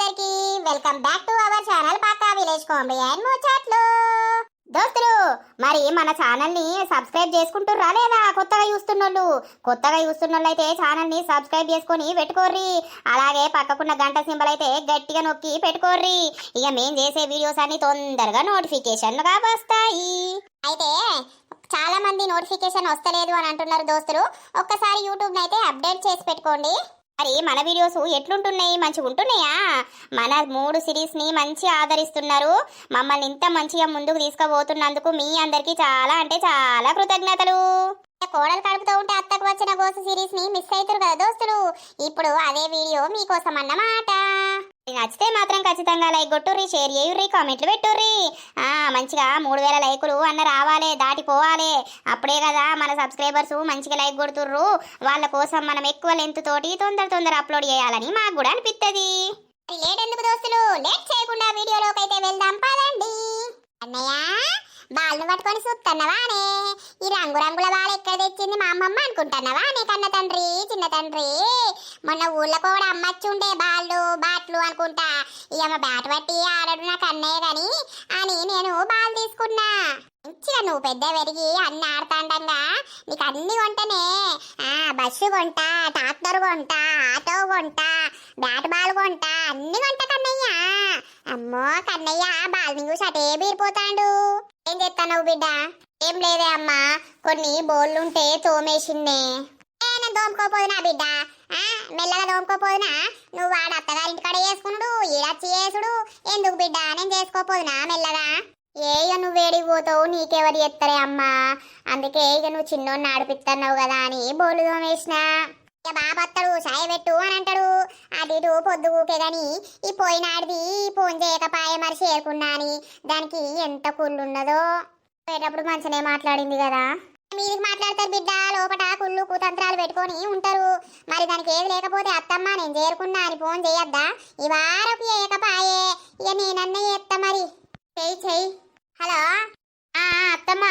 అందరికి welcome back to our channel పక్కా village comedy and ముచ్చట్లు. దోస్తులు, మరి మన ఛానల్ ని సబ్స్క్రైబ్ చేసుకుంటుర్రా లేదా? కొత్తగా చూస్తున్నోళ్ళు అయితే ఛానల్ ని సబ్స్క్రైబ్ చేసుకొని పెట్టుకోర్రి. అలాగే పక్కకున్న గంట సింబల్ అయితే గట్టిగా నొక్కి పెట్టుకోర్రి. ఇక మేం చేసే వీడియోస్ అన్ని తొందరగా నోటిఫికేషన్లుగా వస్తాయి. అయితే చాలా మంది నోటిఫికేషన్ వస్తలేదు అని అంటున్నారు దోస్తులు. ఒక్కసారి యూట్యూబ్ అయితే అప్డేట్ చేసి పెట్టుకోండి. మరి మన వీడియోస్ ఎట్లుంటున్నాయి? మంచిగా ఉంటున్నాయా? మన 3 సిరీస్ ని మంచి ఆదరిస్తున్నారు. మమ్మల్ని ఇంత మంచిగా ముందుకు తీసుకుపోతున్నందుకు మీ అందరికీ చాలా అంటే చాలా కృతజ్ఞతలు. కోడలు కడుపుతూ ఉంటే అత్తకు వచ్చిన గోసు సిరీస్ ని మిస్ అవుతారు కదా దోస్తులు. ఇప్పుడు అదే వీడియో మీకోసం అన్నమాట. నచ్చితే మాత్రం ఖచ్చితంగా లైక్ కొట్టుర్రి, షేర్ చేయుర్రి, కామెంట్లు పెట్టుర్రి. మంచిగా 3000 లైకులు అన్న రావాలి, దాటిపోవాలి. అప్పుడే కదా మన సబ్స్క్రైబర్స్ మంచిగా లైక్ కొడుతుర్రు. వాళ్ళ కోసం మనం ఎక్కువ లెంత్ తోటి తొందర అప్లోడ్ చేయాలని మాకు కూడా అనిపిస్తుంది. లేట్ ఎందుకు దోస్తులు, లేట్ చేయకుండా వీడియోలోకి అయితే వెళ్దాం పదండి. అన్నయ్య, బాల్ను పట్టుకొని చూస్తున్నావానే? ఈ రంగురంగుల బాల్ ఎక్కడ తెచ్చింది మా అమ్మమ్మ అనుకుంటున్నావా? నీ కన్న తండ్రి, చిన్న తండ్రి మొన్న ఊళ్ళో కూడా అమ్మచ్చుండే బాట్లు అనుకుంటా. ఇక మా బ్యాట్ పట్టి ఆడడు నాకు అన్నయ్య గాని అని నేను బాల్ తీసుకున్నా. మంచిగా నువ్వు పెద్ద పెరిగి అన్ని ఆడుతాండంగా నీకు అన్ని కొంటనే. బస్సు కొంటా, ట్రాక్టర్ కొంటా, ఆటో కొంటా, బ్యాట్ బాల్ కొంటా, అన్ని కొంటా కన్నయ్య. అమ్మో కన్నయ్య బాల్ని చూసి అటే బీరిపోతాడు. ఏం చేస్తావు బిడ్డ? ఏం లేదే అమ్మా, కొన్ని బోళ్ళుంటే తోమేసిందే. నేను తోముకోపోదునా బిడ్డ? మెల్లగా తోముకోపోదునా? నువ్వు వాడు అత్తగారింటి కాడ చేసుకున్నాడు, ఈడచ్చి చేసుడు ఎందుకు బిడ్డ? నేను చేసుకోపోదునా మెల్లగా? ఇక నువ్వు వేడికి పోతావు, నీకెవరు చేస్తారే అమ్మా. అందుకే ఇక నువ్వు చిన్నోడిని ఆడిపిస్తున్నావు కదా అని బోళ్ళు తోమేసిన. ఇక బాబత్తాడు, చాయ్ పెట్టు అని అంటాడు. అది ఇటు పొద్దుగుకే గాని ఈ పోయినాడిది ఫోన్ చేయకపాయే మరి చేరుకున్నా అని దానికి ఎంత కుళ్ళున్నదో. పోయేటప్పుడు మంచిగానే మాట్లాడింది కదా. మీరు మాట్లాడతారు బిడ్డ, లోపల కుళ్ళు కుతంత్రాలు పెట్టుకొని ఉంటారు. మరి దానికి ఏది లేకపోతే అత్తమ్మ నేను చేరుకున్నా అని ఫోన్ చేయొద్దా? ఈ వారకు చేయకపాయే, ఇక నేనన్న చేస్తా మరి. చెయ్యి. హలో అత్తమ్మ.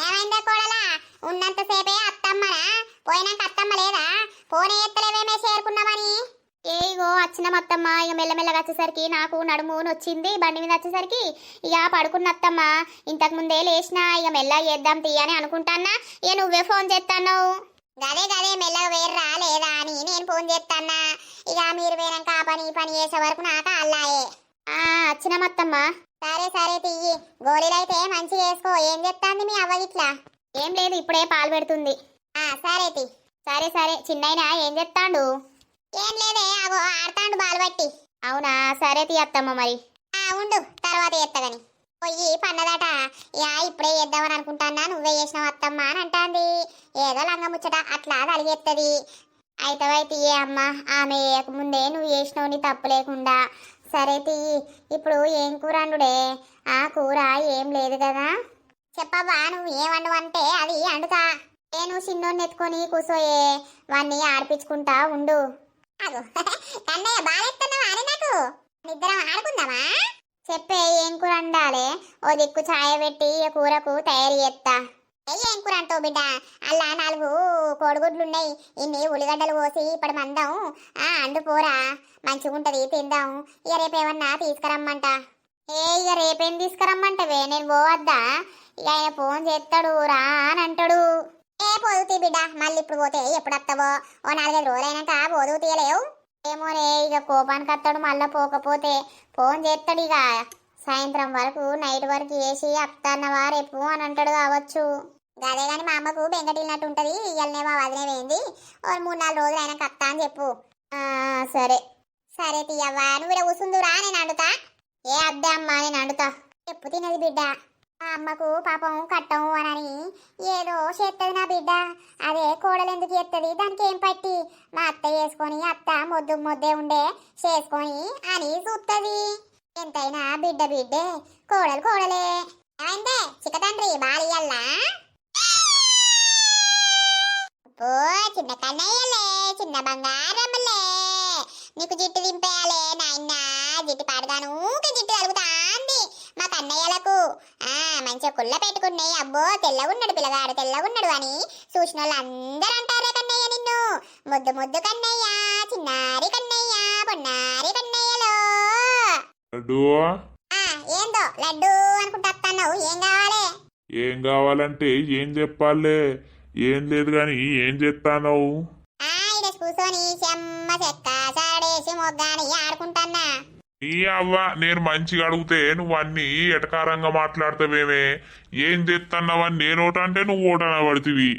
ఏమైందా కోడలా? ఉన్నంతసేపే అత్తమ్మనా? పోయినాక అత్తమ్మ లేదా? ఫోన్ ఎత్తలేవేమే చేరుకున్నామని. ఏగో వచ్చిన అత్తమ్మ. ఇక మెల్లమెల్లగా వచ్చేసరికి నాకు నడుము నొచ్చింది. బండి మీద వచ్చేసరికి ఇక పడుకున్న అత్తమ్మ. ఇంతకు ముందే లేచిన ఇక మెల్లగా చేద్దాం తీయని అనుకుంటానా. ఇక నువ్వే ఫోన్ చేస్తాను. గదే మెల్లగా వేర్రా లేదా అని నేను ఫోన్ చేస్తానా. ఇక మీరు వేరంక పని చేసే వరకు నాకు అల్లాయే. వచ్చిన అత్తమ్మ. సరే తీయి. గోళీలైతే మంచిగా వేసుకో. ఏం చెప్తాంది మీ అవ్వగిట్లా? ఏం లేదు, ఇప్పుడే పాలు పెడుతుంది. సరే చిన్నైనా ఏం చెప్తాండు? ఏం లేదే, అగో ఆడతాండు బాలు బట్టి. అవునా? సరే తీ అత్తమ్మ మరి. ఉండు, తర్వాత చేత్తగని. పోయి పన్నదట. ఇప్పుడే చేద్దామని అనుకుంటానా, నువ్వే చేసినావు అత్తమ్మ అని అంటాంది. ఏదో లంగ ముచ్చట అట్లా అడిగేస్తుంది. అయితే అమ్మ, ఆమె ముందే నువ్వు చేసినావు, నీ తప్పు లేకుండా. సరే తీయి. ఇప్పుడు ఏం కూర అండుడే? ఆ కూర ఏం లేదు కదా. చెప్పవ్వా, నువ్వు ఏమండువంటే అది అండుతా. నేను చిన్నోడిని ఎత్తుకొని కూసోయే, వాణ్ణి ఆడిపించుకుంటా ఉండు. కన్నయ్య బాగా అని నాకు నిద్రం ఆడుకుందామా? చెప్పే ఏం కూర అండాలి? ఓ దిక్కు ఛాయ పెట్టి కూరకు తయారు చేస్తా. ఏం కూర అంటావు బిడ్డ? అలా 4 కోడిగుడ్లున్నాయి, ఇన్ని ఉల్లిగడ్డలు పోసి ఇప్పుడు మందం అండుపోరా, మంచిగుంటది, తిందాం. ఇక రేపేమన్నా తీసుకురమ్మంట. ఇక రేపేం తీసుకురమ్మంటవే? నేను పోవద్దా? ఇక ఆయన ఫోన్ చేస్తాడు రా అని అంటాడు. పోదుతీ బిడ్డ, మళ్ళీ ఇప్పుడు పోతే ఎప్పుడు వస్తావో? ఓ 4-5 రోజులైనాక పోదు తీయలేవు. ఏమోనే, ఇక కోపానికి వస్తాడు. మళ్ళీ పోకపోతే ఫోన్ చేస్తాడు. ఇక సాయంత్రం వరకు నైట్ వరకు వేసి అత్తన్నవా రేపు అని అంటాడు కావచ్చు. అదే కానీ మా అమ్మకు బెంగటిల్లినట్టు ఉంటుంది. ఇయ్యలనే మా వదిలే వేయింది. ఓ 3-4 రోజులు అయినా కత్తా అని చెప్పు. సరే తీయవ్వా, నువ్వు ఇక్కడ కూసుందురా, నేను అండుతా. ఏ అద్దే అమ్మా, నేను అండుతా. చెప్పు తినది బిడ్డ. మా అమ్మకు పాపం కట్టం అని ఏదో చేస్తుంది నా బిడ్డ. అదే కోడలు ఎందుకు చేస్తుంది? దానికి ఏం పట్టి? మా అత్త చేసుకొని అత్త మొద్దే ఉండే చేసుకొని అని చూస్తుంది. ఎంతైనా బిడ్డే, కోడలే. ఏమైందే చిక్కతండ్రి, బాలియల్లా? చిన్న కన్నయ్యలే, చిన్న బంగారమ్మలే, నీకు జిట్టు దింపేయాలే నాయన. జిట్టు పాడగాను జిట్టు కలుగుతాంది మా కన్నయ్యలకు. మంచిగా కుళ్ళ పెట్టుకున్నాయి. అబ్బో తెల్లగున్నాడు పిల్లగాడు, తెల్లగున్నాడు అని చూసిన వాళ్ళు అందరూ అంటారే కన్నయ్య నిన్ను. ముద్దు కన్నయ్య, చిన్నారి కన్నయ్య, పొన్నారి కన్నయ్యలో లడ్డు ఏందో లడ్డు అనుకుంటా వస్తున్నావు, ఏం కావాలి? ఏం కావాలంటే ఏం చెప్పాలే? ఏం లేదు గాని ఏం చేస్తానవు? ఈడ కూర్చొని చెమ్మ చెక్క సాడేసి మొగ్గాని ఆడుకుంటాన్నా. నీ అవ్వ నేను మంచిగా అడిగితే నువ్వు అన్ని ఎటకారంగా మాట్లాడతావేమే? ఏం చేస్తున్నావని నేను ఓట అంటే నువ్వు ఓటన పడుతుంది.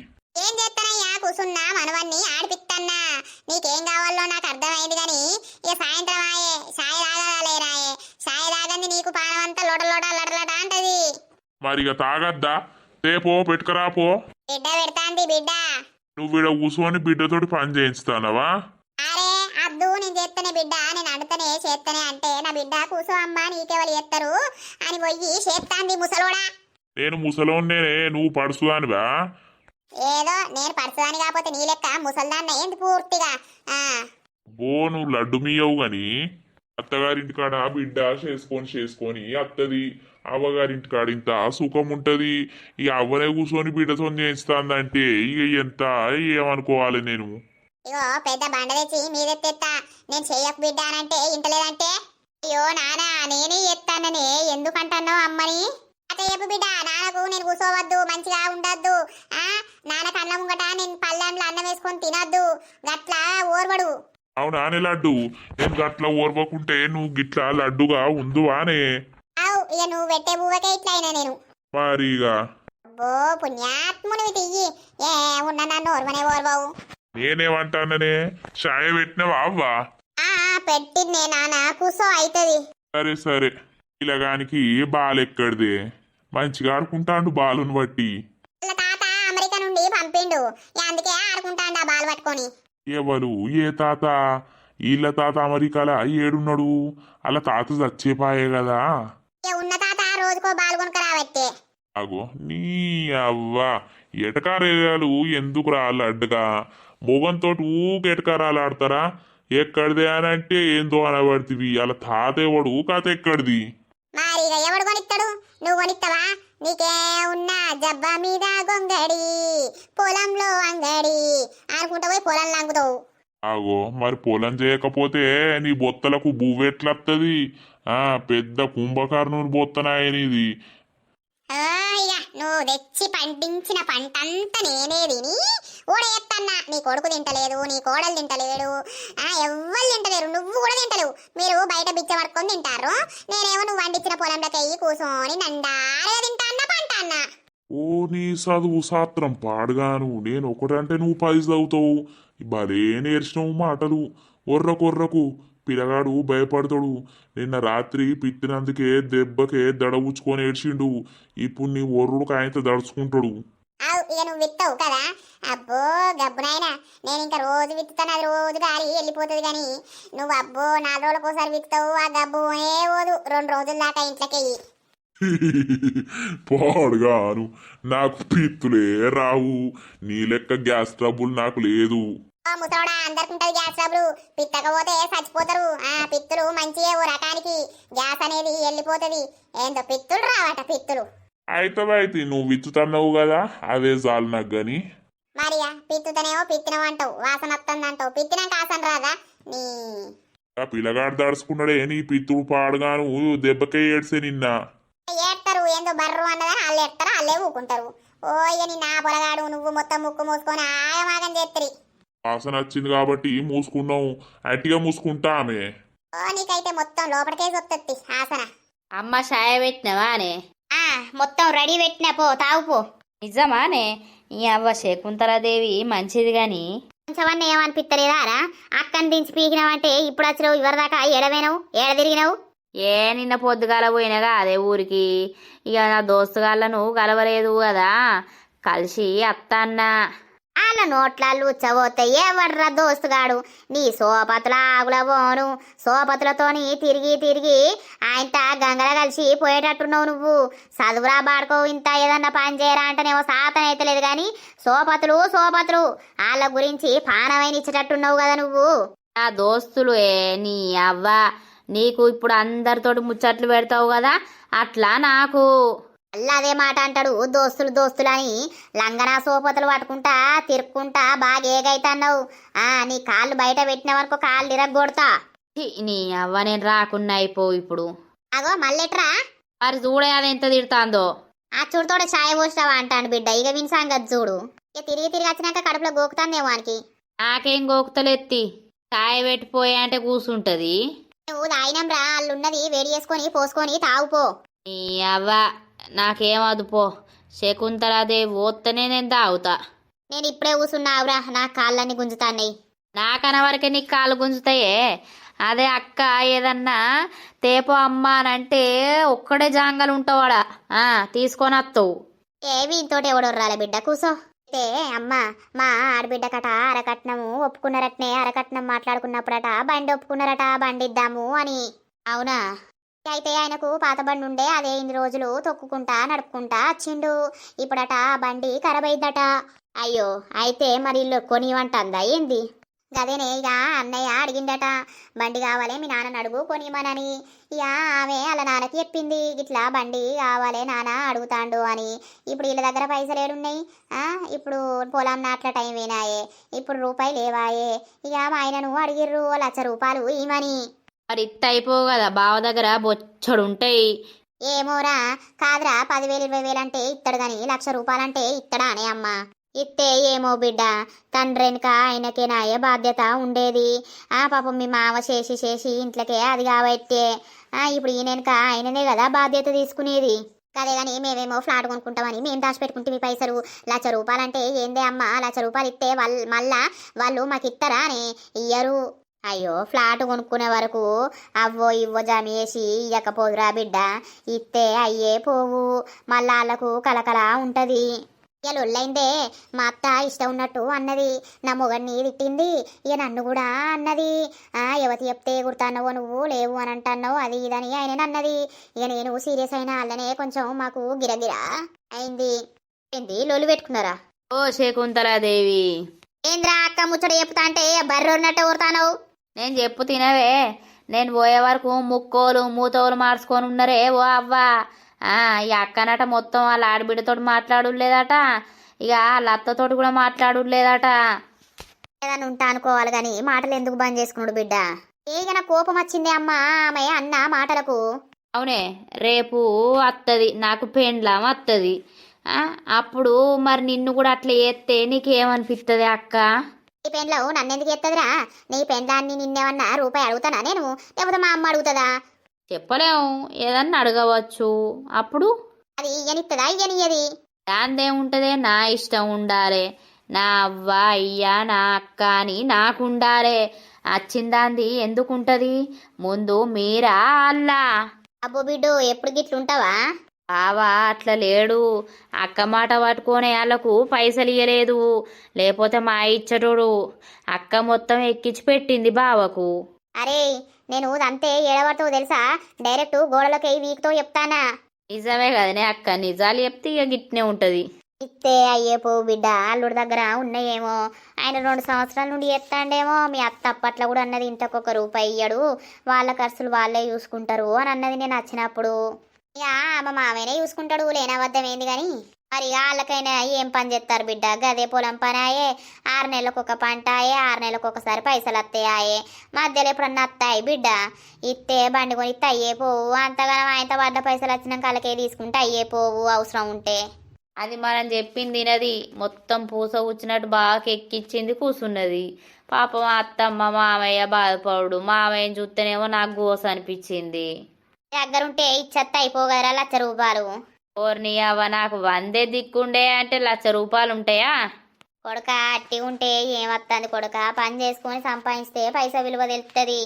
ఏం చేస్తానయ్యా, కూసున్నా మనవన్ని ఆడిపిత్తన్నా. నీకేం కావాలో నాకు అర్థమైంది గాని ఇక సాయంత్రం ఆయే సాయి తాగలేరాయే. సాయి తాగంది నీకు పానమంతా లోట లోట లడలట అంటది. మరిగా తాగద్దా? తేపో పెట్టుకురాపో. బిడ్డ పెడతాంది బిడ్డ. నువ్వు ఈడ కూర్చొని బిడ్డతోటి పని చేయించుతానవా? అరే అద్దు, నేను చేస్తనే బిడ్డ, నేను అడుగుతానే చేస్తనే అంటే నా బిడ్డ కూసో అమ్మా నీకెవరు చేస్తారు అని పోయి చేస్తాంది ముసలోడా. నేను ముసలోన్నేనే, నువ్వు పడుచుదానివా? ఏదో నేను పడుతుందని కాకపోతే నీ లెక్క ముసల్దాన్న ఏంది పూర్తిగా. బో నువ్వు లడ్డు మీయవు గాని అత్తగారింటికాడ బిడ్డ చేసుకొని అత్తది. అవ్వగారింటికాడ ఇంత సుఖం ఉంటది. ఈ అవ్వనే కూర్చొని బిడ్డతో చేస్తాందంటే ఇక ఎంత ఏమనుకోవాలి నేను? ఇగో పెద్ద బండ తెచ్చి మీదెత్తేస్తా. నేను చెయ్యకు బిడ్డ అనంటే ఇంటలేదంటే అయ్యో నానా నేనే ఎత్తాననే ఎందుకంటానో అమ్మని. అత చెప్పు బిడ్డ, నాన్నకు నేను కూర్చోవద్దు, మంచిగా ఉండద్దు, నాన్నకు అన్నం ముంగట నేను పళ్ళెంలో అన్నం వేసుకొని తినద్దు, గట్లా ఓర్వడు. అవునా నే లడ్డు? నేను గట్లా ఓర్వకుంటే నువ్వు గిట్లా లడ్డుగా ఉందువానే? అవు ఇక నువ్వు పెట్టే బువ్వకే ఇట్లా అయినా నేను. మరిగా ఓ పుణ్యాత్మునివి తియ్యి, ఏ ఉన్న నన్ను ఓర్వనే ఓర్వవు. నేనేమంటాననే? చాయ్ పెట్టినవా అవ్వా? పెట్టిందే నాన్న, కూసో అవుతుంది. సరే సరే. ఇలాగానికి బాలెక్కడిదే? మంచిగా ఆడుకుంటాండు బాలుని బట్టి. వాళ్ళ తాత అమెరికా నుండి పంపిండు, అందుకే ఆడుకుంటాండు ఆ బాల్ పట్టుకొని. ఎవరు? ఏ తాత? వీళ్ళ తాత అమెరికాల ఏడున్నాడు? అలా తాత చచ్చేపాయే కదా. ఉన్న తాత రోజుకో బాల్ కొనుక రాబట్టే. అగో నీ అవ్వ ఎటకారేగాలు ఎందుకు రాళ్ళడ్డుగా? మొగంతో ఊకెటకారాలు ఆడతారా? ఎక్కడిదే అని అంటే ఏందో అనబడుతుంది. అలా తాత ఎవడు కథ ఎక్కడిది? మరి ఇక ఎవడు కొనిస్తాడు? నువ్వు కొనిస్తావా? నీకే ఉన్న జబ్బా మీద గొంగడి, పొలంలో అంగడి అనుకుంటా పోయి పొలంలో అంగుతావు. ఆగో మరి పొలం చేయకపోతే నీ బొత్తలకు బువ్వెట్లత్తది? పెద్ద కుంభకర్ణుని బొత్తనాయనిది. ఇక నువ్వు తెచ్చి పండించిన పంటంతా నేనే తిని ఊడేత్తన్నా. నీ కొడుకు తింటలేదు, నీ కోడలు తింటలేడు, ఎవ్వరు తింటలేరు, నువ్వు కూడా తింటలేవు. మీరు బయట బిచ్చ పట్టుకొని తింటారు, నేనేమో నువ్వు వండించిన పొలంలోకి అయ్యి కూర్చొని నండారుగా తింటాన్నా పంట అన్నా. ఓ నీ చదువు సాత్రం పాడుగాను. నేను ఒకటంటే నువ్వు 10 చదువుతావు. భలే నేర్చినవు మాటలు. ఒర్రకు పిల్లగాడు భయపడతాడు. నిన్న రాత్రి పిత్తినందుకే దెబ్బకే దడవుచ్చుకొని ఏడ్చిండు. ఇప్పుడు నీ ఒర్రుడు కాయంత దడుచుకుంటాడు. ఇక నువ్వు విత్తావు కదా. అబ్బో గబ్బునాయనా, నేను ఇంకా రోజు విత్తుతాను, అది రోజు గాలి వెళ్ళిపోతుంది. కానీ నువ్వు అబ్బో 4 రోజులకోసారి విత్తావు, ఆ గబ్బు ఓదు 2 రోజుల దాకా ఇంట్లోకెయ్యి. పాడుగాను నాకు పిత్తులే రావు. నీ లెక్క గ్యాస్ ట్రబుల్ నాకు లేదు. ముసలోడా, అందరికి ఉంటది గ్యాస్ ట్రబుల్. పిత్తకపోతే చచ్చిపోతారు. పిత్తులు మంచియే ఓ రకానికి, గ్యాస్ అనేది వెళ్ళిపోతుంది. ఏందో పిత్తులు రావట పిత్తులు. అయితే నువ్వు విత్తుతున్నావు కదా, అదే చాలు నాకు. గాని మరియా పిత్తుతనేమో పిత్తినం అంటావు, వాసన వస్తుంది అంటావు, పిత్తినాక వాసన రాదా? నీ ఆ పిల్లగాడు దడుచుకున్నాడే నీ పిత్తుడు పాడుగాను. దెబ్బకే ఏడ్సే నిన్న. ఏడతారు, ఏందో బర్రు అన్నదని వాళ్ళు ఏడతారు, వాళ్ళే ఊకుంటారు. ఓ ఇక నిన్న పొలగాడు నువ్వు మొత్తం ముక్కు మూసుకొని ఆయమాగం చేస్తారు. వాసన వచ్చింది కాబట్టి మూసుకున్నావు. అట్టిగా మూసుకుంటా ఆమె. ఓ నీకైతే మొత్తం లోపలికే వస్తుంది ఆసన. అమ్మ చాయ పెట్టినవానే? మొత్తం రెడీ పెట్టినా, పో తాగుపో. నిజమానే? ఈ అవ్వ శకుంతలాదేవి మంచిది గాని కొంచెమన్నా ఏమనిపిస్తలేదా రా? అక్కని దించి పీకినావంటే ఇప్పుడు వచ్చినావు, ఇవరిదాకా ఏడవేనావు, ఏడ తిరిగినావు? నిన్న పొద్దుగాల పోయినగా అదే ఊరికి. ఇక నా దోస్తుగాళ్ళను కలవలేదు కదా, కలిసి అత్తన్నా. వాళ్ళ నోట్లళ్ళు ఉచ్చబోతాయి. ఎవడ్రా దోస్తుగాడు? నీ సోపతుల ఆగుల పోను, సోపతులతోని తిరిగి ఆయనత గంగల కలిసి పోయేటట్టున్నావు నువ్వు. చదువురా బాడుకో, ఇంత ఏదన్నా పని చేయరా అంటేనేమో సాతన అయితలేదు కానీ సోపతులు వాళ్ళ గురించి పానమైన ఇచ్చేటట్టున్నావు కదా నువ్వు. నా దోస్తులు నీ అవ్వ, నీకు ఇప్పుడు అందరితోటి ముచ్చట్లు పెడతావు కదా, అట్లా నాకు. అల్ల అదే మాట అంటాడు, దోస్తులు అని లంగనా సోపతులు పట్టుకుంటా తిరుక్కుంటా బాగా ఏగైతన్నావు. నీ కాళ్ళు బయట పెట్టినవనుకో కాళ్ళు ఇరగొడతా. నీ అవ్వ నేను రాకున్నా అయిపో ఇప్పుడు. అగో మల్లెట్రా మరి చూడే అది ఎంత తిడుతాందో. ఆ చూడుతోడ ఛాయ పోసినావా అంటాను బిడ్డ. ఇక వినిసాంగది చూడు. ఇక తిరిగి తిరిగి వచ్చినాక కడుపులో గోకుతాందేమో వానికి. నాకేం గోకుతలెత్తి చాయ్ పెట్టిపోయా అంటే కూసుంటది. నువ్వు తాగినంరా అల్లున్నది వేడి చేసుకొని పోసుకొని తాగుపో. నీ అవ్వ నాకేం అదుపో. శకుంతలాదేవి పోత్తనే నేను తాగుతా. నేను ఇప్పుడే కూసున్నావురా, నా కాళ్ళన్నీ గుంజుతాన్నాయి. నాకన వరకే నీకు కాళ్ళు గుంజుతాయే. అదే అక్క ఏదన్నా తేపో అమ్మ అని అంటే ఒక్కడే జాంగలు ఉంటావాడా తీసుకొని వస్తావు. ఏవి ఇంతోటి ఎవడొర్రాలే బిడ్డ కూసో. అయితే అమ్మ మా ఆడబిడ్డ కట అరకట్నము ఒప్పుకున్నారటనే. అరకట్నం మాట్లాడుకున్నప్పుడట బండి ఒప్పుకున్నారట, బండి ఇద్దాము అని. అవునా? అయితే ఆయనకు పాత బండి ఉండే, అదే ఇన్ని రోజులు తొక్కుకుంటా నడుపుకుంటా వచ్చిండు. ఇప్పుడట ఆ బండి ఖరాబ్ అయిందట. అయ్యో, అయితే మరి ఇల్లు కొనివంటుందా ఏంది? గదేనే ఇక అన్నయ్య అడిగిండట, బండి కావాలి మీ నాన్నని అడుగు కొనిమనని. ఇక ఆమె అలా నాన్నకి చెప్పింది, ఇట్లా బండి కావాలి నాన్న అడుగుతాండు అని. ఇప్పుడు వీళ్ళ దగ్గర పైసలు ఏడున్నాయి? ఇప్పుడు పొలం నాట్ల టైం వేనాయే, ఇప్పుడు రూపాయలు లేవాయే. ఇక మా ఆయనను అడిగిర్రు ₹1,00,000 ఇవ్వని. మరి ఇత్త అయిపోవు కదా, బావ దగ్గర బొచ్చడు ఉంటాయి. ఏమోరా, కాదురా 10,000 20,000 అంటే ఇత్తడు గాని ₹1,00,000 అంటే ఇత్తడా అనే అమ్మ. ఇత్తే ఏమో బిడ్డ, తండ్రెనక ఆయనకేనాయే బాధ్యత ఉండేది. పాపం మీ మావ చేసి చేసి ఇంట్లోకే అది కాబట్టే ఇప్పుడు ఈయనక ఆయననే కదా బాధ్యత తీసుకునేది. అదే కానీ మేమేమో ఫ్లాట్ కొనుక్కుంటామని మేము దాచిపెట్టుకుంటే మీ పైసలు ₹1,00,000 అంటే ఏందే అమ్మ? ₹1,00,000 ఇస్తే మళ్ళా వాళ్ళు మాకు ఇస్తారా అని ఇయ్యరు. అయ్యో, ఫ్లాట్ కొనుక్కునే వరకు అవ్వో ఇవ్వో జమ చేసి ఇయ్యకపోదురా బిడ్డ. ఇత్తే అయ్యే పోవు, మళ్ళా వాళ్ళకు కలకల ఉంటుంది. ఇక లొల్లైందే, మా అత్త ఇష్టం ఉన్నట్టు అన్నది, నా మొగడిని తిట్టింది. ఇక నన్ను కూడా అన్నది, యువతి చెప్తే గుర్తాన్నావో నువ్వు లేవు అని అంటున్నావు అది ఇదని ఆయన అన్నది. ఇక నేను సీరియస్ అయినా అల్లనే కొంచెం మాకు గిరగిరా అయింది. ఏంది లొల్లు పెట్టుకున్నారా? ఓ శకుంతలాదేవి, ఏంద్రా అక్క ముచ్చట చెప్తా అంటే బర్రన్నట్టు ఊరుతానవు? నేను చెప్పు తినవే. నేను పోయే వరకు ముక్కోలు మూతోలు మార్చుకొని ఉన్నారే ఓ అవ్వా. ఈ అక్కనట మొత్తం వాళ్ళ ఆడబిడ్డతో మాట్లాడులేదట, ఇక వాళ్ళ అత్తతోటి కూడా మాట్లాడులేదట. ఏదన్నా ఉంటా అనుకోవాలి కానీ మాటలు ఎందుకు బంద్ చేసుకున్నాడు బిడ్డ? ఏగన కోపం వచ్చింది అమ్మ ఆమె అన్న మాటలకు. అవునే, రేపు అత్తది నాకు పెండ్లాం అత్తది. అప్పుడు మరి నిన్ను కూడా అట్లా చేస్తే నీకేమనిపిస్తుంది అక్క? నీ పెండ్లో నన్నెందుకు ఎత్తదిరా? నీ పెండ్లాన్ని నిన్నేమన్నా రూపాయి అడుగుతానా నేను, లేకపోతే మా అమ్మ అడుగుతుందా? చెప్పలేము, ఏదన్నా అడగవచ్చు. అప్పుడు అది ఇయ్యనిస్తుందా ఇయ్యనియ్యది? దాందేముంటదే, నా ఇష్టం ఉండాలి. నా అవ్వ అయ్యా నా అక్క అని నాకుండాలే. వచ్చిందాంది ఎందుకుంటది? ముందు మీరా అల్లా? అబ్బో బిడ్డు, ఎప్పుడు గిట్లుంటావా? బావా అట్లా లేడు. అక్క మాట పట్టుకొని వాళ్ళకు పైసలు ఇయ్యలేదు, లేకపోతే మా ఇచ్చటోడు. అక్క మొత్తం ఎక్కించి పెట్టింది బావకు. అరే, నేను అంతే ఏడవడతావు తెలుసా? డైరెక్ట్ గోడలకి వీక్తో చెప్తానా? నిజమే కదనే అక్క, నిజాలు చెప్తే ఇక గిట్నే ఉంటది. ఇస్తే అయ్యే పో బిడ్డ, అల్లుడి దగ్గర ఉన్నాయేమో. ఆయన 2 సంవత్సరాల నుండి ఎత్తాండేమో. మీ అత్త అప్పట్లో కూడా అన్నది ఇంతకొక రూపాయి ఇయ్యడు, వాళ్ళ ఖర్చులు వాళ్ళే చూసుకుంటారు అని అన్నది నేను వచ్చినప్పుడు. ఇక మా మామయ్యనే చూసుకుంటాడు, లేనవద్దం ఏంది కానీ. మరి వాళ్ళకైనా ఏం పని చేస్తారు బిడ్డ? గదే పొలం పని ఆయే, 6 నెలలకు ఒక పంట ఆయే, 6 నెలలకు ఒకసారి పైసలు వస్తాయే, మధ్యలో ఎప్పుడన్నా వస్తాయి బిడ్డ. ఇస్తే బండి కొని ఇస్తే అయ్యే పోవు. అంతగానం ఆయనతో పడ్డ పైసలు వచ్చినాక వాళ్ళకే తీసుకుంటే అయ్యే పోవు అవసరం ఉంటే. అది మనం చెప్పింది తినది, మొత్తం పూస కూర్చున్నట్టు బాగా ఎక్కిచ్చింది కూసున్నది. పాపం అత్తమ్మ మామయ్య బాధపడు, మామయ్యని చూస్తేనేమో నాకు గోస అనిపించింది. దగ్గరుంటే ఇచ్చేత్తా అయిపోగలరా ₹1,00,000? ఓర్ని అవ్వ, నాకు 100 దిక్కుండే అంటే ₹1,00,000 ఉంటాయా? కొడుక అట్టి ఉంటే ఏమత్తంది కొడుక? పని చేసుకొని సంపాదిస్తే పైసా విలువ తెలుస్తుంది.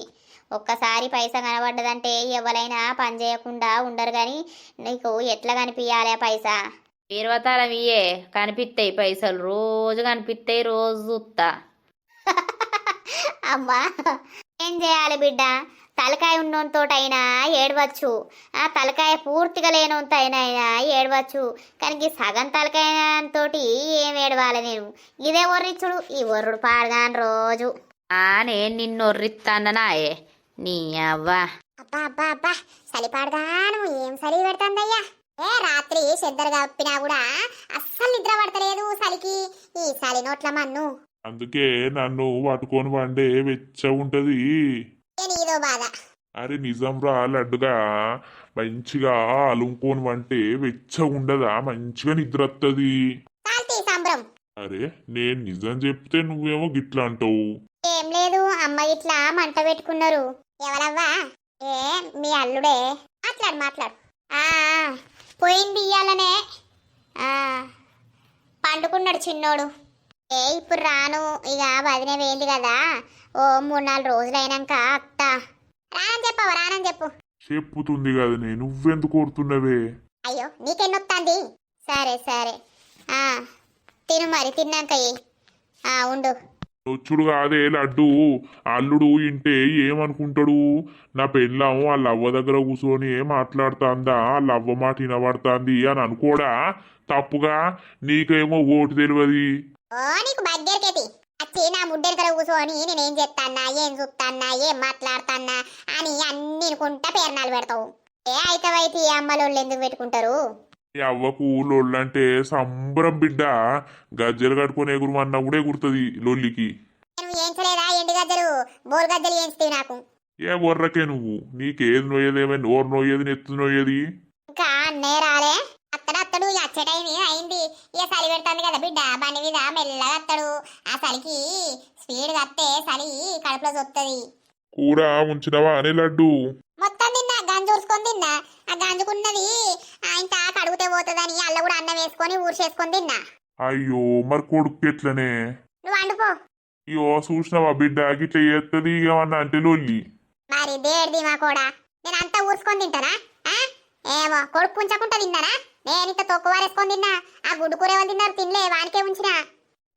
ఒక్కసారి పైసా కనబడ్డదంటే ఎవరైనా పని చేయకుండా ఉండరు. కానీ నీకు ఎట్లా కనిపించాలి పైసా? ఇరవతాలం ఇయ్యే కనిపిస్తాయి పైసలు, రోజు కనిపిస్తాయి, రోజు చూస్తా. అమ్మా, ఏం చేయాలి బిడ్డ? తలకాయ ఉన్నోనితోటైనా ఏడవచ్చు, తలకాయ పూర్తిగా లేనోనితోనైనా ఏడవచ్చు. కానీ సగం తలకాయతోటి ఏం ఏడవాలి నేను? ఇదే ఒర్రిచ్చుడు, ఈ ఒర్రుడు పాడగాను రోజు. నేను నిన్ను ఒర్రిస్తాననాయే నీ అవ్వ. అబ్బా అబ్బా అబ్బా, చలి పాడగాను ఏం చలి పెడతాందయ్యా. రాత్రి చెద్దరు కప్పినా కూడా అస్సలు నిద్ర పడతలేదు చలికి. ఈ చలి నోట్ల మన్ను. అందుకే నన్ను పట్టుకొని వండే వెచ్చ ఉంటది. నీదో బాధ. అరే నిజంరా లడ్డుగా మంచిగా అలుముకోని వంటే వెచ్చగా ఉండదా మంచిగా నిద్ర వస్తుంది. తాల్తీ సంబరం. అరే నేను నిజం చెప్తే నువ్వేమో గిట్లా అంటావు. ఏం లేదు, అమ్మ ఇట్లా మంట పెట్టుకున్నారు. ఎవరవ్వా? ఏ మీ అల్లుడే. మాట్లాడు మాట్లాడు. ఆ పోయింది ఇయ్యాలనే. ఆ పండుకున్నాడు చిన్నోడు. ఏ ఇప్పుడు రాను, ఇక వదిన వేయింది కదా, ఓ 3-4 రోజులు అయినాక అత్త. రానని చెప్పవా? రానని చెప్పు. చెప్పుతుంది కదా నువ్వెందుకు కోరుతున్నవే. అయ్యో నీకెన్నొత్తంది. సరే సరే, ఆ తిను మరి, తిన్నాక ఉండు. నొచ్చుడు కాదే లడ్డు, అల్లుడు ఇంటే ఏమనుకుంటాడు? నా పెళ్ళాం వాళ్ళ అవ్వ దగ్గర కూర్చొని మాట్లాడుతాందా, వాళ్ళ అవ్వ మాట వినబడుతుంది అని అనుకోడా? తప్పుగా నీకేమో ఓటు తెలియదు. ఓ నీకు బగ్గరికేటి వచ్చి నా ముడ్డెనకల కూర్చొని నేనేం చేస్తానా, ఏం చూస్తానా, ఏం మాట్లాడతానా అని అన్ని అనుకుంటా పేర్నాలు పెడతావు. ఏ అయితవైతే ఈ అమ్మలోళ్ళు ఎందుకు పెట్టుకుంటారు? ఈ అవ్వకు లొల్లంటే సంబరం బిడ్డ. గజ్జలు కట్టుకొని ఎగురుమన్నా కూడా ఎగురుతుంది లొల్లికి. నువ్వు ఏంచలేదా ఎండు గజ్జలు, బోరు గజ్జలు ఏంచుతావు నాకు. ఏ వర్రకే నువ్వు, నీకేది నొయ్యేదేమే, నోరు నొయ్యేది నెత్తు నొయ్యేది. ఇంకా అన్నయ్య రాలే? అత్తడు ఇక వచ్చే టైం అయింది. ఇక చలి పెడుతుంది కదా బిడ్డ, బండి మీద మెల్లగా అత్తడు. ఆ చలికి స్పీడ్గా అత్తే చలి కడుపులో చొత్తది. కూర ఉంచినవా అనే లడ్డు? మొత్తం తిన్నా, గంజు ఊర్చుకొని తిన్నా. ఆ గంజుకున్నది ఇంత కడుగుతే పోతుందని అల్ల కూడా అన్నం వేసుకొని ఊర్చేసుకొని తిన్నా. అయ్యో మరి కొడుకు ఎట్లనే? నువ్వు వండుకో. అయ్యో చూసినవా బిడ్డ గిట్ల చేస్తుంది ఏమన్నా అంటే లొల్లి. మరి దేడిది మా కూడా, నేను అంతా ఊర్చుకొని తింటానా? ఏమో కొడుకు ఉంచకుండా తిన్నానా? నేను ఇంత తొక్కువారేసుకొని తిన్నా. ఆ గుడ్డు కూర ఎవరు తిన్నారు? తినలే, వానికే ఉంచినా.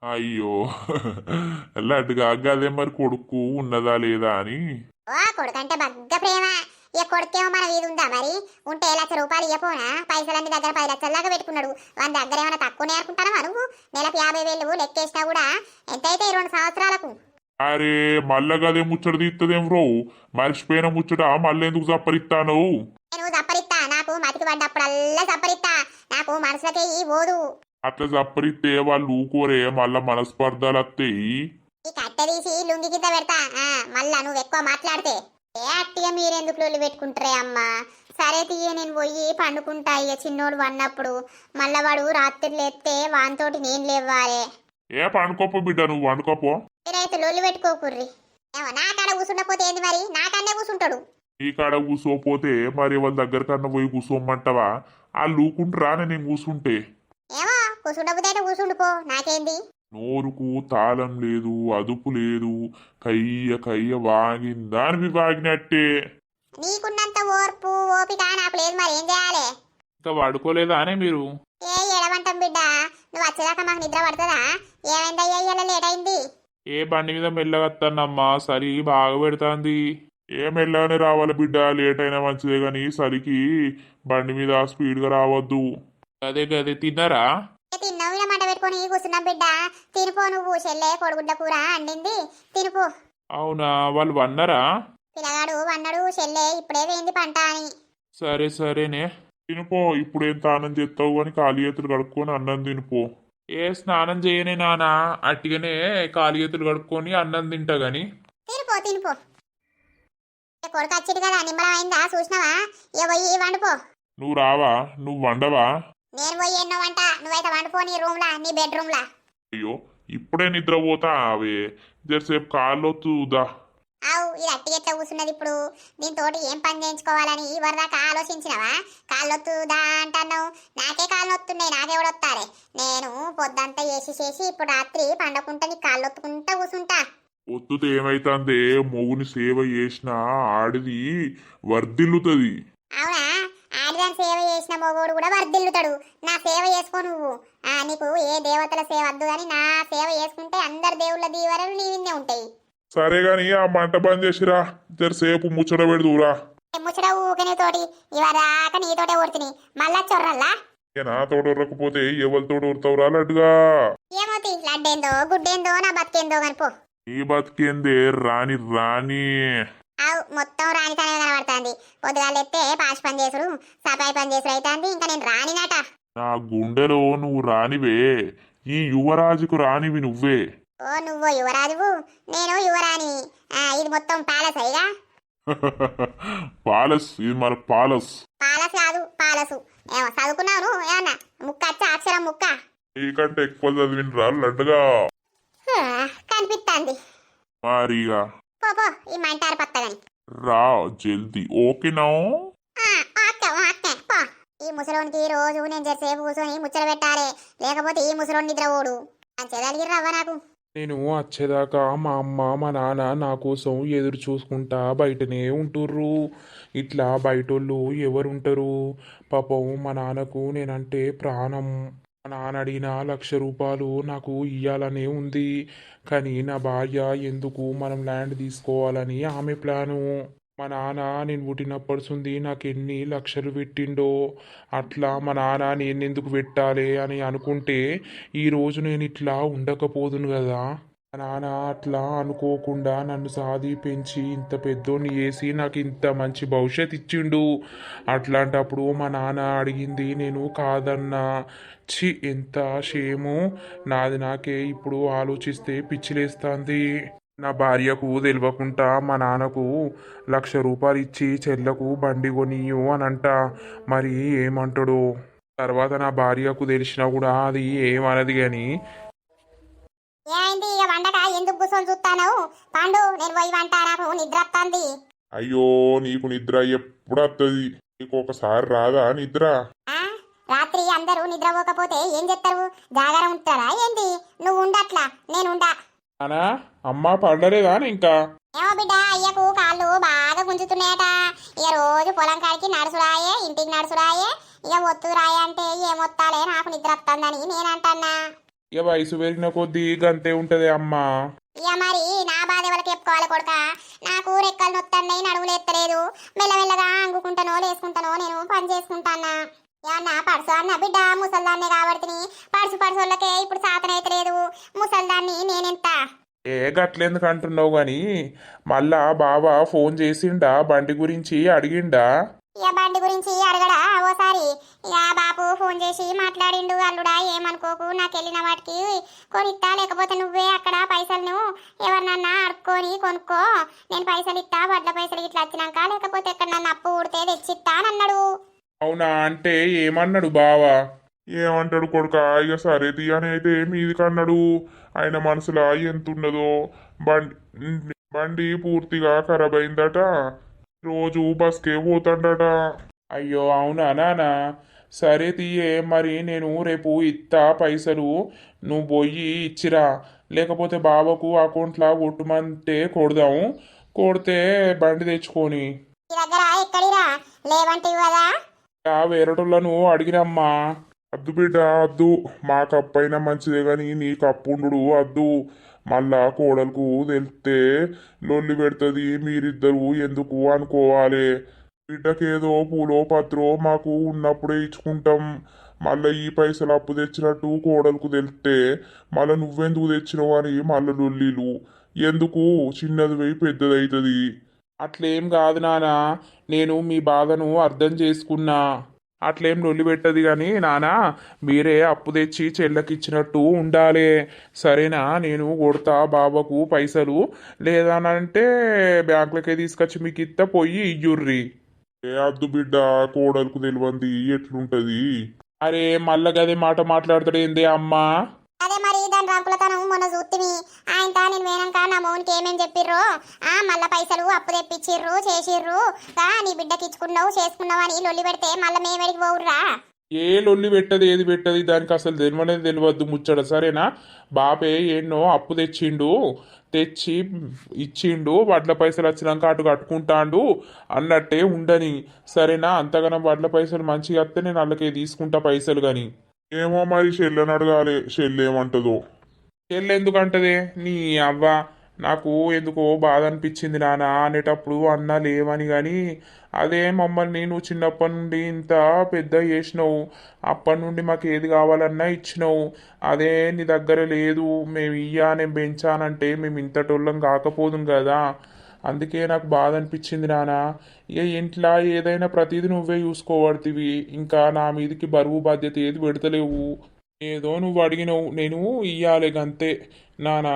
అయ్యో లడ్డుగా గదే మరి కొడుకు ఉన్నదా లేదా అని. ఓ కొడుకంటే బగ్గ ప్రేమ. ఇక కొడుకేమో మన వీధి ఉందా మరి? ఉంటే 1,00,000 రూపాయలు ఇవ్వపోనా? పైసలన్నీ దగ్గర 10 లక్షల దాకా పెట్టుకున్నాడు. వాని దగ్గర ఏమైనా తక్కువనే అనుకుంటానా నువ్వు? నెలకు 50,000 లెక్కేసినా కూడా ఎంతైతే 2 సంవత్సరాలకు. అరే మళ్ళా గదే ముచ్చట తీస్తుందేం రో, మర్చిపోయిన ముచ్చట మళ్ళీ ఎందుకు చప్పరిస్తాను? నేను చప్పరిస్తా, నాకు మతికి పడ్డప్పుడల్లా చప్పరిస్తా. నాకు మనసులకే ఈ పోదు. అట్లా చప్పరిస్తే వాళ్ళు ఊకోరే, మళ్ళా మనస్పర్ధాలు వస్తాయి. ఈ కట్టె తీసి లుంగి కింద పెడతా. మళ్ళా నువ్వు ఎక్కువ మాట్లాడితే. ఏ అట్టిగా మీరెందుకు లొల్లి పెట్టుకుంటారే అమ్మా? సరే తీయ, నేను పోయి పండుకుంటా. ఇక చిన్నోడు వన్నప్పుడు మళ్ళా వాడు రాత్రి లేస్తే వానితోటి నేను లేవ్వాలే. ఏ పండుకోపో బిడ్డ, నువ్వు వండుకోపో. మీరైతే లొల్లి పెట్టుకోకుర్రి. ఏమో నా కాడ కూర్చుండపోతే ఏంది మరి? నా కన్నే కూర్చుంటాడు. నీ కాడ కూర్చోపోతే మరి వాళ్ళ దగ్గర కన్నా పోయి కూర్చోమంటావా? వాళ్ళు ఊకుంటారా నేను కూర్చుంటే? ఏమో కూర్చుండపోతే అయితే కూర్చుండిపో, నాకేంది. నోరుకు తాళం లేదు, అదుపు లేదు, కయ్య కయ్య వాగిందా అని వాగినట్టే. నీకున్నంత ఓర్పు ఓపిక నాకు లేదు, మరి ఏం చేయాలి? ఇంకా పడుకోలేదా అనే మీరు? ఏ ఎడవంటాం బిడ్డ, నువ్వు వచ్చేదాకా మాకు నిద్ర పడుతుందా? ఏమైందయ్యా ఇలా లేట్ అయింది? ఏ బండి మీద మెల్లగత్తానమ్మా, సరి బాగా పెడతాంది. ఏ మెల్లగానే రావాలి బిడ్డ, లేట్ అయినా మంచిదే గాని సరికి బండి మీద స్పీడ్గా రావద్దు. అదే గదే తిన్నారా? తిన్నావు, ఇలా మంట పెట్టుకొని కూర్చున్నాం బిడ్డ. తినిపో నువ్వు. చెల్లె కోడిగుడ్ల కూర అండింది, తినిపో. అవునా, వాళ్ళు వన్నారా? పిల్లగాడు వన్నాడు, చెల్లె ఇప్పుడే వేయింది పంట అని. సరే సరేనే, తినిపో. ఇప్పుడేం స్నానం చేస్తావు అని ఖాళీ చేతులు కడుక్కొని అన్నం తినిపో. ఏ స్నానం చేయనే నానా, అట్టిగానే ఖాళీ చేతులు కడుక్కొని అన్నం తింటా గాని. తినిపో తినిపో. కొడుకు వచ్చింది కదా, నిమ్మలం అయిందా చూసినావా? ఇక పోయి వండుపో. నువ్వు రావా? నువ్వు వండవా? నేను పోయి ఎన్నో వంట, నువ్వైతే వండుకో నీ రూమ్లా, నీ బెడ్రూమ్లా. అయ్యో ఇప్పుడే నిద్రపోతా అవే, జరసేపు కాళ్ళొత్తుదా. ఆవు ఇది అట్టి ఎట్లా కూర్చున్నది ఇప్పుడు? దీంతో ఏం పని చేయించుకోవాలని వరదాకా ఆలోచించినవా? కాళ్ళొత్తుదా అంటున్నావు. నాకే కాళ్ళు వస్తున్నాయి, నాకెవడొత్తారే? నేను పొద్దంతా చేసి ఇప్పుడు రాత్రి పండకుంటా నీ కాళ్ళొత్తుకుంటా కూర్చుంటా. ఒత్తుతో ఏమైతుందే, మొగుని సేవ చేసినా ఆడిది వర్ధిల్లుతుంది. అవునా? ఆడిదాని సేవ చేసిన మొగోడు కూడా వర్ధిల్లుతాడు. నా సేవ చేసుకో నువ్వు. నీకు ఏ దేవతల సేవ వద్దు కానీ నా సేవ చేసుకుంటే అందరు దేవుళ్ళ దీవెనలు నీ విన్నే ఉంటాయి. సరే గాని ఆ మంట బంద్ చేసిరా, జరసేపు ముచ్చట పెడుదురా. ముచ్చట ఊకని తోటి ఇవరాక నీతోటే ఊడుతుంది, మళ్ళా చొర్రల్లా. నా తోడు ఉరకపోతే ఎవరితోడు ఉడతావురా లడ్డుగా? ఏమోతి లడ్డేందో గుడ్డేందో నా బతికేందో కనుపో. నీ బతికేందే రాని రాని. ఆవు మొత్తం రానితనే కనబడుతుంది. పొద్దుగాలెత్తే పాచి పని చేసుడు, సపాయి పని చేసుడు అవుతుంది. ఇంకా నేను రానినట. నా గుండెలో నువ్వు రానివే, ఈ యువరాజుకు రానివి నువ్వే. ఓ నువ్వో యువరాజువు, నేను యువరాణి. ఇది మొత్తం ప్యాలెస్ అయ్యా. పాలస్ ఇది మన పాలస్. పాలస్ కాదు పాలసు. ఏమో చదువుకున్నావు ఏమన్నా ముక్క వచ్చా అక్షరం ముక్క నీకంటే ఎక్కువ చదివినరా లడ్డుగా. కనిపిస్తాంది. మరిగా పో పో ఈ మంటారు పత్తగని. రా జల్దీ ఓకేనా. పో. ఈ ముసలోనికి రోజు నేను జరసేపు కూర్చొని ముచ్చట పెట్టాలి, లేకపోతే ఈ ముసలోని నిద్ర ఓడు అని చెదలిగిర్రవ్వ నాకు. నేను వచ్చేదాకా మా అమ్మ మా నాన్న నా కోసం ఎదురు చూసుకుంటా బయటనే ఉంటుర్రు. ఇట్లా బయటోళ్ళు ఎవరుంటారు పాపం. మా నాన్నకు నేనంటే ప్రాణం. మా నాన్న అడిగిన 1,00,000 రూపాయలు నాకు ఇయ్యాలనే ఉంది, కానీ నా భార్య ఎందుకు మనం ల్యాండ్ తీసుకోవాలని ఆమె ప్లాను. మా నాన్న నేను పుట్టినప్పటి నాకు ఎన్ని లక్షలు పెట్టిండో, అట్లా మా నాన్న నేను ఎందుకు పెట్టాలి అని అనుకుంటే ఈరోజు నేను ఇట్లా ఉండకపోదును కదా. మా నాన్న అట్లా అనుకోకుండా నన్ను సాది పెంచి ఇంత పెద్దోని చేసి నాకు ఇంత మంచి భవిష్యత్ ఇచ్చిండు. అట్లాంటప్పుడు మా నాన్న అడిగింది నేను కాదన్నా. చి ఎంత షేము. నాది నాకే ఇప్పుడు ఆలోచిస్తే పిచ్చిలేస్తుంది. నా భార్యకు తెలియకుండా మా నాన్నకు 1,00,000 రూపాయలు ఇచ్చి చెల్లకు బండి కొనియు అని అంట. మరి ఏమంటాడు? తర్వాత నా భార్యకు తెలిసినా కూడా అది ఏమనది కానీ. ఏమైంది ఇక వండక ఎందుకు కూర్చొని చూస్తాను? పండు నేను పోయి వంట, నాకు నిద్ర వస్తుంది. అయ్యో నీకు నిద్ర ఎప్పుడు వస్తుంది? నీకు ఒకసారి రాదా నిద్ర? రాత్రి అందరూ నిద్రపోకపోతే ఏం చేస్తారు? జాగారం ఉంటారా ఏంది? నువ్వు ఉండట్లా, నేను ఉండా. అనా అమ్మ పండలేదా ఇంకా? ఏమో బిడ్డ, అయ్యకు కాళ్ళు బాగా గుంజుతున్నాయట. ఇక రోజు పొలం కాడికి నడుసురాయే, ఇంటికి నడుసురాయే. ఇక ఒత్తు రాయే అంటే ఏమొత్తాలే నాకు నిద్ర వస్తుందని నేనంటన్నా. ఇక వయసు పెరిగిన కొద్దీ గంతే ఉంటది అమ్మ. ఇక మరి నా బాధ ఎవరికి చెప్పుకోవాలి కొడుక? నాకు రెక్కలు నొత్తండి, నడువులు ఎత్తలేదు. మెల్లమెల్లగా అంగుకుంటానో లేసుకుంటానో నేను పని చేసుకుంటానా. ఏమన్నా పడుసు అన్న బిడ్డ, ముసల్దాన్నే కాబట్టి పడుసు ఇప్పుడు సాతనైతలేదు. ముసల్దాన్ని నేనెంత. ఏ గట్లెందుకు అంటున్నావు గాని మళ్ళా బావ ఫోన్ చేసిండా బండి గురించి అడిగిండా? ఇక బండి గురించి అడగడా ఓసారి? ఇక బాపు ఫోన్ చేసి మాట్లాడిండు. అల్లుడా ఏమనుకోకు, నాకు వెళ్ళిన వాటికి కొనిస్తా, లేకపోతే నువ్వే అక్కడ పైసలను ఎవరినన్నా అడుక్కొని కొనుక్కో, నేను పైసలు ఇస్తా, వడ్ల పైసలు ఇట్లా వచ్చినాక, లేకపోతే ఎక్కడ నన్ను అప్పు ఊడితే తెచ్చిస్తా అని అన్నాడు. అవునా? అంటే ఏమన్నాడు బావా? ఏమంటాడు కొడుక? ఇక సరే తీయని అయితే మీదికి అన్నాడు. ఆయన మనసులో ఎంత ఉన్నదో. బండి పూర్తిగా ఖరాబ్ అయిందట. రోజు బస్కే పోతాడట. అయ్యో అవునా నానా? సరే తీయే, మరి నేను రేపు ఇత్తా పైసలు, నువ్వు పోయి ఇచ్చిరా. లేకపోతే బావకు అకౌంట్లో కొట్టుమంటే కొడదాము, కొడితే బండి తెచ్చుకొని. ఈ దగ్గర ఎక్కడిరా లేవంటే కదా? వేరేటోళ్ళను అడిగినమ్మా. అద్దు బిడ్డ అద్దు, మాకు అప్పైనా మంచిదే గాని నీకు అప్పుండు అద్దు. మళ్ళా కోడలకు తెలిస్తే లొల్లి పెడుతుంది. మీరిద్దరు ఎందుకు అనుకోవాలి. బిడ్డకేదో పూలో పత్రో మాకు ఉన్నప్పుడే ఇచ్చుకుంటాం. మళ్ళీ ఈ పైసలు అప్పు తెచ్చినట్టు కోడలకు తెలిస్తే మళ్ళీ నువ్వెందుకు తెచ్చినావు అని మళ్ళీ లొల్లీలు ఎందుకు? చిన్నది పోయి పెద్దది అవుతుంది. అట్లేం కాదు నానా, నేను మీ బాధను అర్థం చేసుకున్నా. అట్లేం లొల్లి పెట్టదు కానీ నానా, మీరే అప్పు తెచ్చి చెల్లకిచ్చినట్టు ఉండాలి. సరేనా? నేను కొడతా బాబాకు పైసలు, లేదనంటే బ్యాంకులకే తీసుకొచ్చి మీకు ఇత్త పోయి ఇయ్యుర్రి. ఏ అద్దు బిడ్డ, కోడలకు తెలియంది ఎట్లుంటది? అరే మళ్ళా గదే మాట మాట్లాడుతాడేందే అమ్మా? అదే మరి దాని రంపులతనం మొన్న చూత్తివి. ఆయన నేను వేనాక నా మౌనికి ఏమేం చెప్పిర్రో, మళ్ళా పైసలు అప్పు తెప్పించిర్రు చేసిర్రు, నీ బిడ్డకి ఇచ్చుకున్నావు చేసుకున్నావు అని లొల్లి పెడితే మళ్ళీ మేమెడికి పోవుర్రా? ఏ లొల్లి పెట్టదు, ఏది పెట్టదు, దానికి అసలు తెలియనేది తెలియవద్దు ముచ్చట. సరేనా? బాపే ఎన్నో అప్పు తెచ్చిండు, తెచ్చి ఇచ్చిండు, వడ్ల పైసలు వచ్చినాక అటు కట్టుకుంటాండు అన్నట్టే ఉండని. సరేనా? అంతగానం వడ్ల పైసలు మంచిగా వస్తే నేను వాళ్ళకే తీసుకుంటా పైసలు. కానీ ఏమో మరి చెల్లెని అడగాలి, చెల్లెమంటదో. ఎందుకంటదే నీ అవ్వ? నాకు ఎందుకో బాధ అనిపించింది నాన్న అనేటప్పుడు అన్నా లేవని. కానీ అదే మమ్మల్ని నువ్వు చిన్నప్పటి నుండి ఇంత పెద్ద చేసినావు, అప్పటి నుండి మాకు ఏది కావాలన్నా ఇచ్చినావు. అదే నీ దగ్గర లేదు, మేము నేను పెంచానంటే మేము ఇంతటోళ్ళం కాకపోదుం కదా. అందుకే నాకు బాధ అనిపించింది నాన్న. ఇక ఇంట్లో ఏదైనా ప్రతిదీ నువ్వే చూసుకోబడుతుంది, ఇంకా నా మీదకి బరువు బాధ్యత ఏది పెడతలేవు. ఏదో నువ్వు అడిగినవు, నేను ఇయ్యాలి గంతే. నానా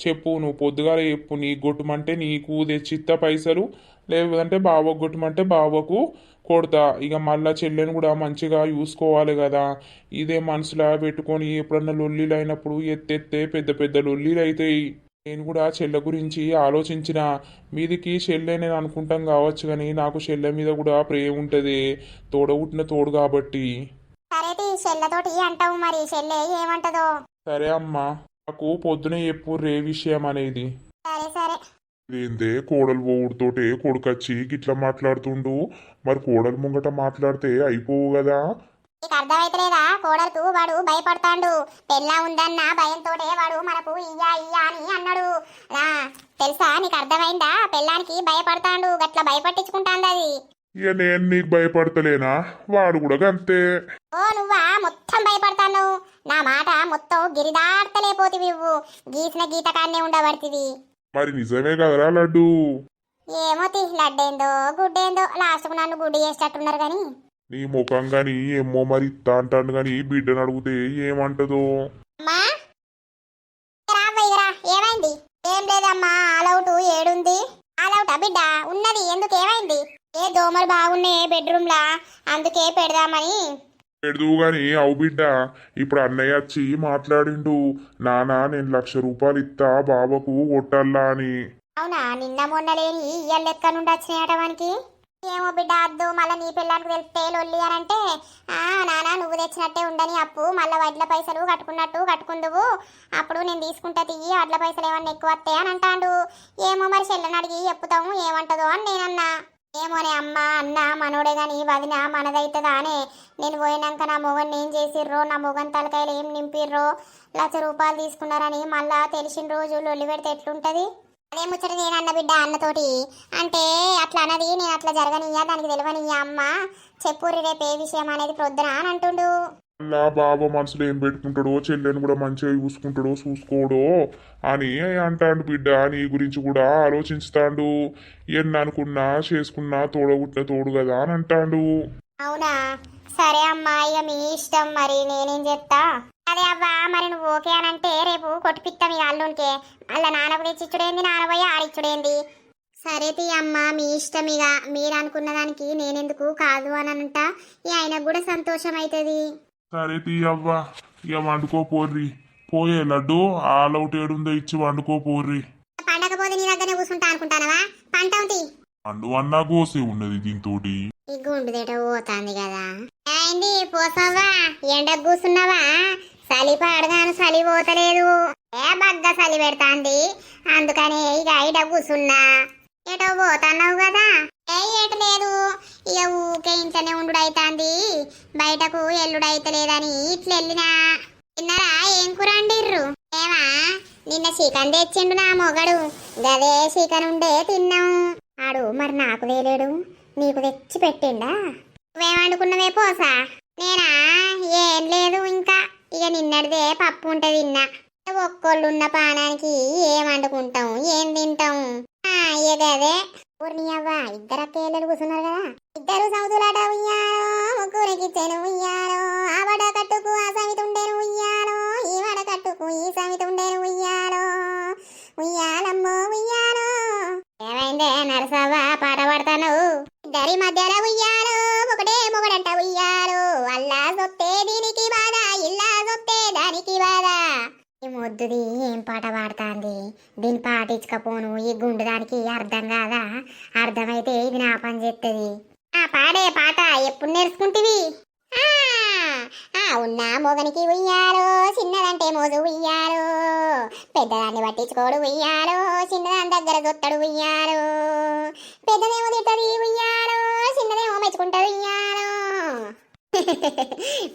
చెప్పు, నువ్వు పొద్దుగాల చెప్పు, నీ గొట్టుమంటే నీకు తెచ్చిత్త పైసలు, లేదంటే బావకు కొట్టమంటే బావకు కొడతా. ఇక మళ్ళా చెల్లెని కూడా మంచిగా చూసుకోవాలి కదా. ఇదే మనసులో పెట్టుకొని ఎప్పుడన్నా లొల్లీలు అయినప్పుడు ఎత్తెత్తే పెద్ద పెద్ద లొల్లీలు అవుతాయి. నేను కూడా చెల్లె గురించి ఆలోచించిన. మీదికి చెల్లె నేను అనుకుంటాం కావచ్చు కానీ నాకు చెల్లె మీద కూడా ప్రేమ ఉంటుంది, తోడబుట్టిన తోడు కాబట్టి. సరే తీ, చెల్లెతోటి అంటావు, మరి చెల్లె ఏమంటదో. సరే అమ్మా, నాకు పొద్దున చెప్పు రే విషయం అనేది. సరే సరే. ఏందే కోడలు పోవుడుతోటే కొడుకచ్చి గిట్లా మాట్లాడుతుండు. మరి కోడలు ముంగట మాట్లాడితే అయిపోవు కదా. నీకు అర్థమైతలేదా? కోడలకు వాడు భయపడతాడు. పెళ్ళా ఉందన్న భయంతోటే వాడు మనకు ఇయ్యా ఇయ్యా అని అన్నాడు. తెలుసా, నీకు అర్థమైందా? పెళ్ళానికి భయపడతాడు, గట్ల భయపట్టించుకుంటాంది అది. ఇక నేను నీకు భయపడతలేనా? వాడు కూడా అంతే. ఓ నువ్వా మొత్తం భయపడతాను. నా మాట మొత్తం గిరిదాటలేపోతివి, నువ్వు గీసిన గీతకాన్నే ఉండబడుతుంది. మరి నిజమే కదరా లడ్డు? ఏమో తి, లడ్డేందో గుడ్డేందో లాస్ట్కు నన్ను గుడ్డి చేసేటట్టున్నారు కానీ. నీ ముఖం గాని ఏమో మరి ఇత్తా అంటాను గాని బిడ్డను అడిగితే ఏమంటదో. అమ్మా రావయ్యరా, ఏమైంది? ఏం లేదమ్మా, ఆలౌట్ ఏడుంది? ఆలౌటా బిడ్డ? ఉన్నది. ఎందుకు, ఏమైంది? ఏ దోమలు బాగున్నాయి బెడ్రూమ్ లా, అందుకే పెడదామని. పెడదువు గాని అవు బిడ్డ, ఇప్పుడు అన్నయ్య వచ్చి మాట్లాడిండు. నానా నేను 1,00,000 రూపాయలు ఇత్తా బావకు కొట్టల్లా అని. అవునా? నిన్న మొన్న లేని ఇయ్యాల లెక్క నుండి వచ్చినాయట మనకి. ఏమో బిడ్డ, అద్దు మళ్ళీ నీ పిల్లలకు తెలిస్తే లొల్లి అని అంటే, నానా నువ్వు తెచ్చినట్టే ఉండని అప్పు, మళ్ళీ వడ్ల పైసలు కట్టుకున్నట్టు కట్టుకుందువు, అప్పుడు నేను తీసుకుంటా తియ్యి, వడ్ల పైసలు ఏమన్నా ఎక్కువ వస్తాయి అని అంటాడు. ఏమో మరి చెల్లెని అడిగి చెప్పుతాము ఏమంటదో అని నేనన్నా. ఏమోనే అమ్మ, అన్న మనోడే గాని వదిన మనదైతుందా అనే. నేను పోయినాక నా మొగన్ ఏం చేసిర్రో, నా మొగన్ తలకాయలు ఏం నింపిర్రో, 1,00,000 రూపాయలు తీసుకున్నారని మళ్ళా తెలిసిన రోజు లొల్లి పెడితే ఎట్లుంటది? అదే ముచ్చట నేనన్న బిడ్డ అన్నతోటి. అంటే అట్లా అన్నది, నేను అట్లా జరగనియ్యా, దానికి తెలియనియ్యా అమ్మ, చెప్పుర్రి రేపు ఏ విషయం అనేది ప్రొద్దున అని అంటుండు. అలా బావ మనసులో ఏం పెట్టుకుంటాడో, చెల్లెని కూడా మంచిగా చూసుకుంటాడో చూసుకోడో అని అంటాడు బిడ్డ. నీ గురించి కూడా ఆలోచిస్తాడు. ఎన్ని అనుకున్నా చేసుకున్నా తోడగుట్టిన తోడు కదా అని అంటాడు. అవునా? సరే అమ్మా, ఇక మీ ఇష్టం, మరి నేనేం చెప్తా. అదే అవ్వా, మరి నువ్వు ఓకే అని అంటే రేపు కొట్టిపిస్తాం ఇక అల్లునికే. అలా నాన్న గురించి ఇచ్చుడేంది, నాన్న పోయి ఆడిచ్చుడేంది. సరే తీ అమ్మా, మీ ఇష్టం. ఇక మీరు అనుకున్న దానికి నేనెందుకు కాదు అని అంట. ఇక ఆయనకు కూడా సంతోషం అవుతుంది. సరే తీయవ్వా, ఇక వండుకోపోర్రి. పోయే లడ్డు ఆలౌట్ ఏడుందో ఇచ్చి వండుకోపోర్రి. పండగ పోతే నీ దగ్గరనే కూర్చుంటా అనుకుంటానవా? పంట ఉంది. అండు అన్నా కోసే ఉన్నది దీంతోటి. ఈ గుండు దేట పోతాంది కదా. ఏంది పోసావా? ఎండకు కూర్చున్నావా? చలి పాడగాను, చలి పోతలేదు. బగ్గ చలి పెడతాంది, అందుకని ఇక ఇట కూర్చున్నా. ఎటో పోతున్నావు కదా? ఏటు లేదు, ఇక ఊకే ఇంట్లోనే ఉండు అయితాంది, బయటకు ఎల్లుడైతలేదని ఇట్లా వెళ్ళినా. తిన్నారా? ఏం కూర వండిర్రు? ఏమా, నిన్న చికెన్ తెచ్చిండు నా మొగడు, గదే చికెన్ ఉండే తిన్నాం. ఆడు మరి నాకు వేలేడు, నీకు తెచ్చి పెట్టిండా? నువ్వేం వండుకున్నవే పోసా? నేనా? ఏం లేదు ఇంకా, ఇక నిన్నటిదే పప్పు ఉంటే తిన్నా. ఒక్కోళ్ళున్న పానానికి ఏం వండుకుంటాం, ఏం తింటాం? ఇక గదే. పూర్ణియవ్వ, ఇద్దరు అక్కయ్యలు కూర్చున్నారు కదా, ఇద్దరు సౌతులాట ఉయ్యాలో, ముగ్గురికి చెను ఉయ్యాలో, ఆ వడ కట్టుకు ఆ సమితి ఉండేను ఉయ్యాలో, ఈ వడ కట్టుకు ఈ సమితి ఉండేను ఉయ్యాలో, ఉయ్యాలమ్మో ఉయ్యాలో. ఏమైందే నరసవ్వ, పాట పాడతాను? ఇద్దరి మధ్యలో ఉయ్యాలో, ఒకటే మొగడంట ఉయ్యాలో, అల్లా సొత్తే దీనికి బాధ, ఇల్లా సొత్తే దానికి బాధ. ఈ మొద్దుది ఏం పాట పాడుతాంది? దీన్ని పాటించకపోను, ఈ గుండు దానికి అర్థం కాదా? అర్థమైతే ఇది నా పని చేస్తుంది. పాడే పాట ఎప్పుడు నేర్చుకుంటివి? ఉన్న మొగనికి ఉయ్యాలో, చిన్నదంటే మోజు ఉయ్యాలో, పెద్దదాన్ని పట్టించుకోడు ఉయ్యాలో, చిన్నదాని దగ్గర దొత్తడు ఉయ్యాలో, పెద్దదేమో తిట్టది ఉయ్యాలో, చిన్నదేమో మెచ్చుకుంటాడు ఉయ్యాలో.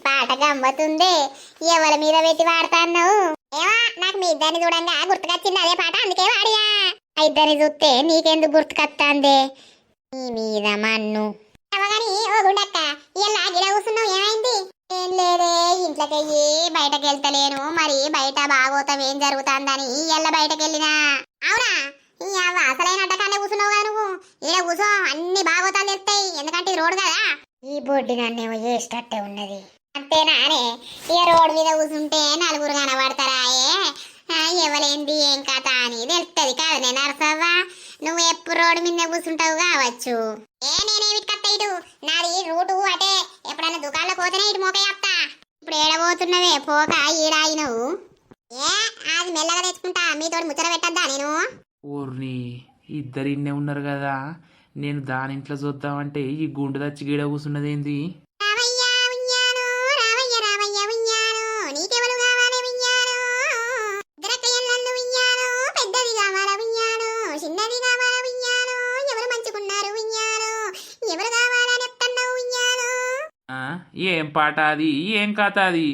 పాట గమ్మతుందే, ఎవరి మీద పెట్టి వాడతాను? ఏమా, నాకు మీ ఇద్దరిని చూడంగా గుర్తుకొచ్చింది అదే పాట, అందుకే వాడియా. ఇద్దరిని చూస్తే నీకెందుకు గుర్తుకొస్తాందే? నీ మీద మన్ను అవగాని. ఓ గుండక్క, ఇలా గిడ కూర్చున్నావు, ఏమైంది? ఏం లేదే, ఇంట్లోకెళ్ళి బయటకు వెళ్తలేను, మరి బయట బాగోతాం ఏం జరుగుతుందని ఇలా బయటకు వెళ్ళినా. అవునా? అసలైన అడ్డకాన్నే కూర్చున్నావు కదా నువ్వు. ఈడ కూర్చో, అన్ని బాగోతాలు తెస్తాయి, ఎందుకంటే ఇది రోడ్డు కదా. ఈ బొడ్డి నన్నేమో చేసేటట్టే ఉన్నది. అంతేనానే? ఇక రోడ్డు మీద కూర్చుంటే నలుగురు కనబడతారాయే, ఎవలేంది ఏం కథ అని తెలుస్తుంది కాదనే నరసవ్వ. నువ్వు ఎప్పుడు రోడ్డు మీద కూర్చుంటావు కావచ్చు. నేనేమి కత్త ఇటు నాది రూటు అటే. ఎప్పుడైనా దుకాణంలో పోతేనే ఇటు మోక చెప్తా. ఇప్పుడు ఏడబోతున్నవే పోక ఈడాయి నువ్వు. అది మెల్లగా తెచ్చుకుంటా. మీతో ముచ్చట పెట్టద్దా నేను? ఊర్ని ఇద్దరు ఇన్నే ఉన్నారు కదా, నేను దాని ఇంట్లో చూద్దామంటే ఈ గుండు దచ్చి గీడ కూర్చున్నదేంది? రావయ్య ఉయ్యాను, రావయ్య రావయ్య ఉయ్యాను, నీకెవరు కావాలి ఉయ్యాను? ఇద్దరక్కయ్యలు ఉయ్యాను, పెద్దది కావాల ఉయ్యాను, చిన్నది కావాల ఉయ్యాను, ఎవరు మంచుకున్నారు ఉయ్యాను, ఎవరు కావాలని చెప్తున్నావు ఉయ్యాను? ఆ, ఏం పాట అది, ఏం కథ అది,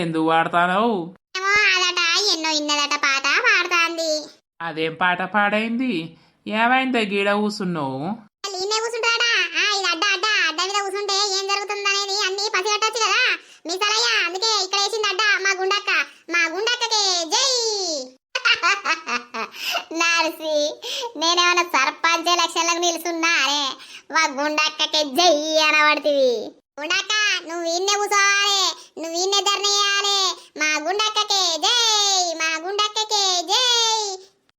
ఎందుకు వాడతానవు? ఏమో అదట ఎన్నో ఇన్నదట పాట పాడుతాంది. అదేం పాట పాడైంది? ఏమైంది గీడ కూర్చున్నావు? ఈయనే కూర్చుంటాడా? ఇది అడ్డ అడ్డ అడ్డ మీద కూర్చుంటే ఏం జరుగుతుందనేది అన్ని పసిగట్టచ్చు కదా మీ సలయ్య. అందుకే ఇక్కడ వేసింది అడ్డ మా గుండక్క. మా గుండక్కకి జై. నర్సి, నేనేమన్నా సర్పంచ్ ఎలక్షన్లకు నిలుస్తున్నా అనే మా గుండక్కకి జై అనబడుతుంది. గుండక్క నువ్వు ఈయన్నే కూర్చోవాలి, నువ్వు ఈయన్నే ధర్నా చేయాలి. మా గుండక్కకి జై, మా గుండక్కకి జై.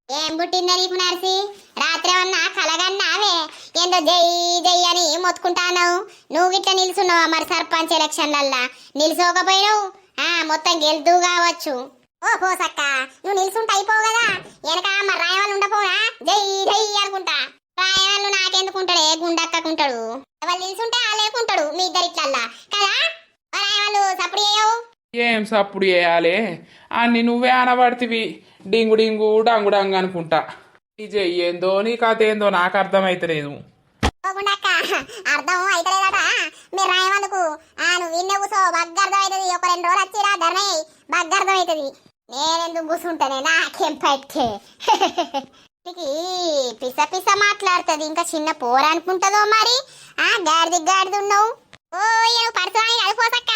ఏం పుట్టిందా నీకు నర్సి? రాత్రి ఏమన్నా కలగన్నావే ఏందో జై జై అని మొత్తుకుంటావు. నువ్వు గిట్లా నిలుచున్నావా మరి సర్పంచ్ ఎలక్షన్లల్లా? నిలుచోకపోయినావు మొత్తం గెలుతూ కావచ్చు. ఓ పోసక్క, నువ్వు నిలుచుంటే అయిపోవు కదా. వెనక మరి రాయవాళ్ళు ఉండపోనా జై జై అనుకుంటా. రాయవాళ్ళు నాకెందుకుంటాడే, గుండక్కకుంటాడు. వాళ్ళు నిలుచుంటే ఆ లేకుంటాడు మీ ఇద్దరిట్లల్లా కదా. రాయవాళ్ళు సప్పుడు చేయవు. ఏం సప్పుడు చేయాలి? అన్ని నువ్వే అనబడితివి. డింగు డింగు డంగు డంగు అనుకుంటా. ఇది ఏందో నీ కథ ఏందో నాకు అర్థమైతలేదు. గుండక్క అర్థం అయితలేదట మీరు రాయమందుకు. నువ్వు విన్నే కూసో బగ్గర్థం అవుతుంది. ఒక 2 రోజులు వచ్చిరా ధర్నా బగ్గర్థం అవుతుంది. నేనెందుకు కూర్చుంటానే, నాకేం పట్టే. పిస పిస మాట్లాడుతుంది. ఇంకా చిన్న పోర అనుకుంటుందో మరి. గాడిది గాడిది ఉన్నావు. ఓ నువ్వు పరశురాని అదిపోసక్క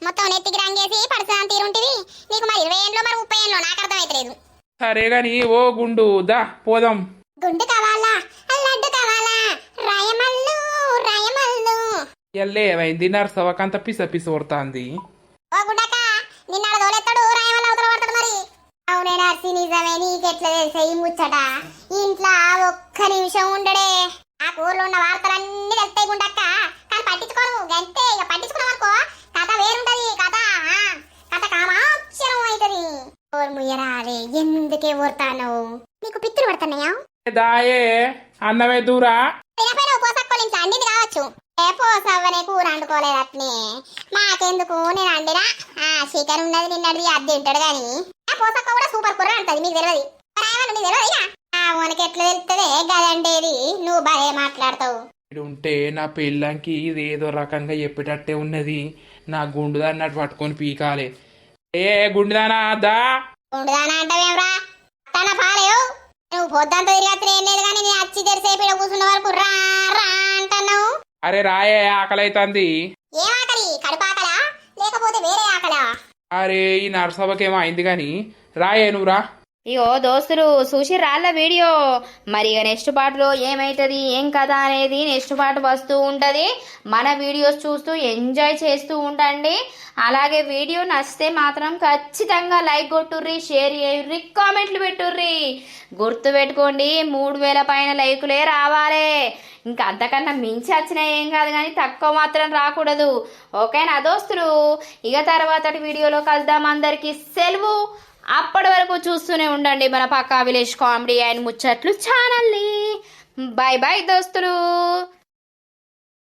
మొత్తం నెత్తికి రంగేసి పరశురాని తీరుంటివి. నీకు మరి 20 ఏళ్ళు మరి 30 ఏళ్ళు నాకు అర్థమైతలేదు. సరే గాని ఓ గుండు దా పోదాం. గుండు కావాలా, లడ్డు కావాలా, రాయమల్లు రాయమల్లు. ఎల్లే ఏమైంది? నర్సవకంత పిస పిస కొడుతాంది. ఓ గుండక్క నిన్న దోలెత్తాడు రాయమల్లు అవతల పడతాడు మరి. అవునే నర్సి, నిజమే. నీకెట్లా తెలిసే ఈ ముచ్చట? ఇంట్లో ఒక్క నిమిషం ఉండడే. ఆ ఊర్లో ఉన్న వార్తలన్నీ తెలుస్తాయి గుండక్క. కానీ పట్టించుకోను గంతే. ఇక పట్టించుకున్నావు అనుకో కథ వేరుంటది. కథ కథ కామాక్షరం అవుతుంది. ఓర్ ముయ్యరాలే, ఎందుకే ఊరుతాను? నీకు పిత్తులు పడుతున్నాయా? దాయే అన్నమే దూరా. పోసక్కోలు ఇంట్లో అండింది కావచ్చు. ఏ పోసవ్వనే కూర వండుకోలేదు అట్నే. మాకెందుకు, నేను అండినా చికెన్ ఉన్నది నిన్నది అది తింటాడు గాని పోసక్క కూడా సూపర్ కూర అంటది. మీకు తెలియదు నీకు తెలియదు. మనకి ఎట్లా తెలుస్తుంది గదండేది? నువ్వు భలే మాట్లాడతావు. ఉంటే నా పెళ్ళంకి ఇది ఏదో రకంగా చెప్పేటట్టే ఉన్నది. నా గుండుదాన్నట్టు పట్టుకొని పీకాలే. ఏ గుండుదానా దా. ఉండదానా అంటావేమ్రా? తన పాలేవు. నువ్వు పొద్దంతా తిరిగి ఏం లేదు కానీ నేను వచ్చి తెరిసేపు ఇక్కడ కూర్చున్న వరకు రా రా అంటున్నావు. అరే రాయే ఆకలైతుంది. ఏం ఆకలి? కడుపాకలా లేకపోతే వేరే ఆకలా? అరే ఈ నరసభకేమో అయింది గాని రాయే నువ్వు రా. ఇగో దోస్తులు చూసి రాళ్ళ వీడియో. మరి ఇక నెక్స్ట్ పార్ట్లో ఏమవుతుంది ఏం కథ అనేది నెక్స్ట్ పార్ట్ వస్తూ ఉంటుంది. మన వీడియోస్ చూస్తూ ఎంజాయ్ చేస్తూ ఉండండి. అలాగే వీడియో నచ్చితే మాత్రం ఖచ్చితంగా లైక్ కొట్టుర్రి, షేర్ చేయుర్రి, కామెంట్లు పెట్టుర్రి. గుర్తు పెట్టుకోండి 3000 పైన లైకులే రావాలి. ఇంకా అంతకన్నా మించి వచ్చినా ఏం కాదు కానీ తక్కువ మాత్రం రాకూడదు. ఓకేనా దోస్తులు? ఇక తర్వాతటి వీడియోలో కలుద్దాం. అందరికీ సెలవు. అప్పటి వరకు చూస్తూనే ఉండండి మన పక్కా విలేజ్ కామెడీ అండ్ ముచ్చట్లు ఛానల్ని. బై బై దోస్తులు.